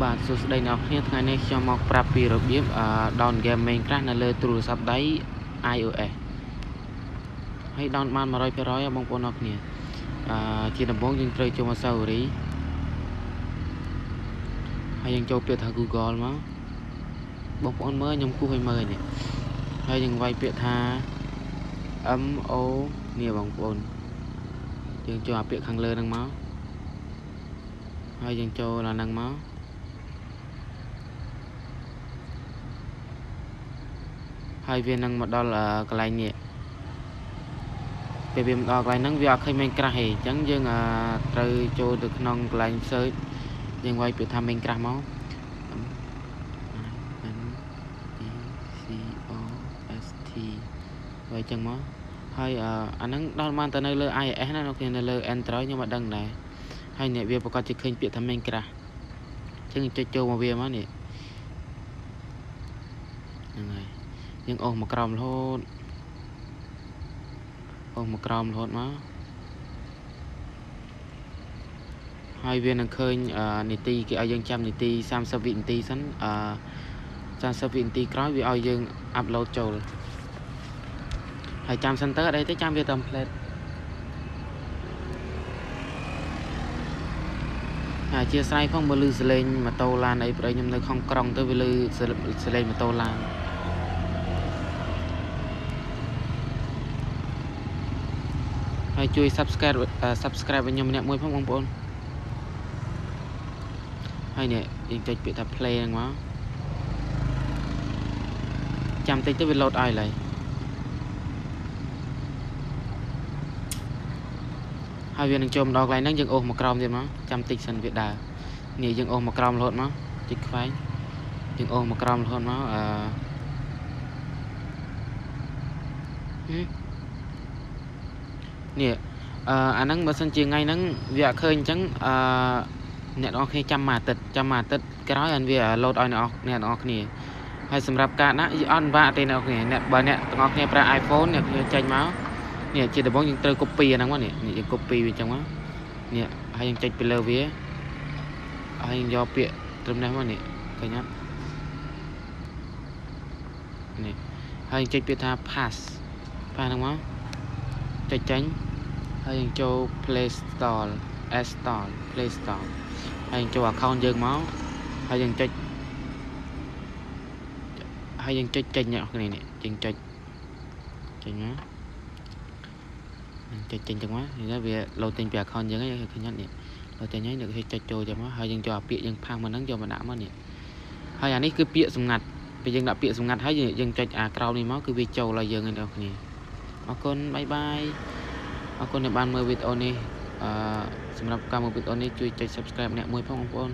បាទសួស្តីអ្នកគ្នាថ្ងៃនេះខ្ញុំមកប្រាប់ពីរបៀបdown game Minecraft នៅលើទូរស័ព្ទដៃ iOS ហើយ down បាន 100% បងប្អូនអ្នកគ្នាជាដំបូងយើងត្រូវចូលមក Safari ហើយយើងចូលពាក្យថា Google មកបងប្អូនមើលខ្ញុំគូសឲ្យមើលនេះហើយយើងវាយពាក្យថា MO នេះបងប្អូនយើងចូលអាពាក្យខាងលើហ្នឹងមកហើយយើងចូលដល់ហ្នឹងមកហើយវានឹងមកដល់កន្លែងនេះពេលវាមកដល់កន្លែងហ្នឹងវាអត់ឃើញ Minecraft ទេអញ្ចឹងយើងត្រូវចូលទៅក្នុងកន្លែង search យើងវាយពាក្យថា Minecraft មក MNCOST វាយចឹងមកហើយអាហ្នឹងដល់បានទៅនៅលើ iOS ណានៅនៅលើ Android ខ្ញុំអត់ដឹងដែរហើយនេះវាប្រកាសជាឃើញពាក្យថា Minecraft អញ្ចឹងចុចចូលមកវាមកនេះហ្នឹងហើយយើងអូសមកក្រោមរហូតមកហើយវានឹងឃើញនីតិគេឲ្យយើងចាំនីតិ30វិនាទីសិន30វិនាទីក្រោយវាឲ្យយើងអាប់ឡូតចូលហើយចាំសិនទៅអត់អីទេចាំវាតាមផ្លេតអធិស្ឋានផងមើលឮសលេងម៉ូតូឡានអីប្រហែលខ្ញុំនៅក្នុងក្រុងទៅវាឮសលេងម៉ូតូឡានហើយជួយ subscribe ឲ្យខ្ញុំម្នាក់មួយផងបងប្អូនហើយនេះយើងចុចពាក្យថា play ហ្នឹងមកចាំតិចទៅវា load ឲ្យឡើយហើយវានឹងចូលមកដល់កន្លែងហ្នឹងយើងអូសមកក្រោមទៀតមកចាំតិចសិនវាដើរនេះយើងអូសមកក្រោមរហូតមកតិចខ្វែងយើងអូសមកក្រោមរហូតមកនេះអាហ្នឹងបើសិនជាថ្ងៃហ្នឹងវាអត់ឃើញអញ្ចឹងអ្នកនរគ្នាចាំមួយអាទិត្យក្រោយអានវា load ឲ្យអ្នកនរគ្នាហើយសម្រាប់ការដាក់អត់បាក់ទេអ្នកនរគ្នាបើអ្នកទាំងអស់គ្នាប្រើ iPhone អ្នកគ្នាចេញមកនេះជាដំបូងយើងត្រូវ copy អាហ្នឹងមកនេះយើង copy វាអញ្ចឹងមកនេះហើយយើងចុចពីលើវាហើយយើងយកពាក្យត្រឹមនេះមកនេះឃើញអត់នេះហើយយើងចុចពាក្យថា pass ហ្នឹងមកចុចចេញហើយយើងចូល Play Store Play Store ហើយយើងចូល account យើងមកហើយយើងចុចចេញអ្នកគ្នានេះយើងចុចចេញមកចុចចេញចឹងមកនេះវា load ចេញពី account យើងហើយឃើញអត់នេះ load ចេញហើយនឹងចុចចូលចឹងមកហើយយើងយកអាពាក្យយើងផាំងមកហ្នឹងយកមកដាក់មកនេះហើយអានេះគឺពាក្យសម្ងាត់ពេលយើងដាក់ពាក្យសម្ងាត់ហើយយើងចុចអាក្រោមនេះមកគឺវាចូលឲ្យយើងហើយអ្នកគ្នាអរគុណបាយបាយអរគុណដែលបានមើលវីដេអូនេះសម្រាប់ការមើលវីដេអូនេះជួយចុច subscribe អ្នកមួយផងបងប្អូន